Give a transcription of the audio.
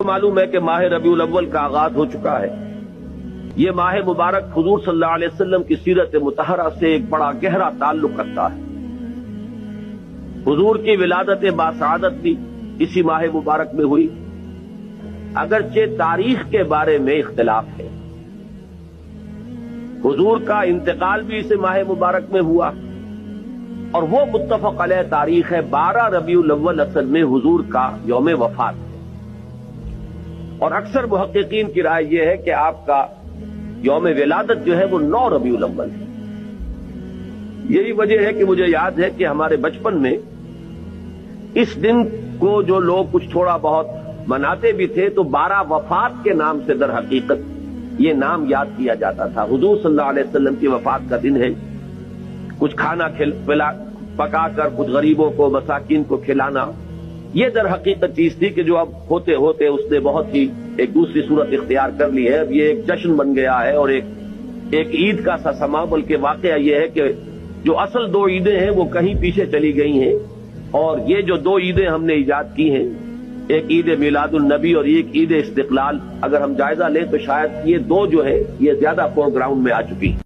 معلوم ہے کہ ماہ ربیع الاول کا آغاز ہو چکا ہے۔ یہ ماہ مبارک حضور صلی اللہ علیہ وسلم کی سیرت مطہرہ سے ایک بڑا گہرا تعلق رکھتا ہے۔ حضور کی ولادت باسعادت بھی اسی ماہ مبارک میں ہوئی، اگرچہ تاریخ کے بارے میں اختلاف ہے۔ حضور کا انتقال بھی اس ماہ مبارک میں ہوا، اور وہ متفق علیہ تاریخ ہے 12 ربیع الاول اصل میں حضور کا یوم وفات ہے۔ اور اکثر محققین کی رائے یہ ہے کہ آپ کا یوم ولادت جو ہے وہ 9 ربیع الاول ہے۔ یہی وجہ ہے کہ مجھے یاد ہے کہ ہمارے بچپن میں اس دن کو جو لوگ کچھ تھوڑا بہت مناتے بھی تھے تو 12 وفات کے نام سے در حقیقت یہ نام یاد کیا جاتا تھا۔ حضور صلی اللہ علیہ وسلم کی وفات کا دن ہے، کچھ کھانا پکا کر کچھ غریبوں کو مساکین کو کھلانا، یہ در حقیقت چیز تھی کہ جو اب ہوتے ہوتے اس نے بہت ہی ایک دوسری صورت اختیار کر لی ہے۔ اب یہ ایک جشن بن گیا ہے اور ایک عید کا سا سما، بلکہ واقعہ یہ ہے کہ جو اصل 2 عیدیں ہیں وہ کہیں پیچھے چلی گئی ہیں، اور یہ جو 2 عیدیں ہم نے ایجاد کی ہیں، ایک عید میلاد النبی اور ایک عید استقلال، اگر ہم جائزہ لیں تو شاید یہ 2 جو ہے یہ زیادہ فور گراؤنڈ میں آ چکی ہیں۔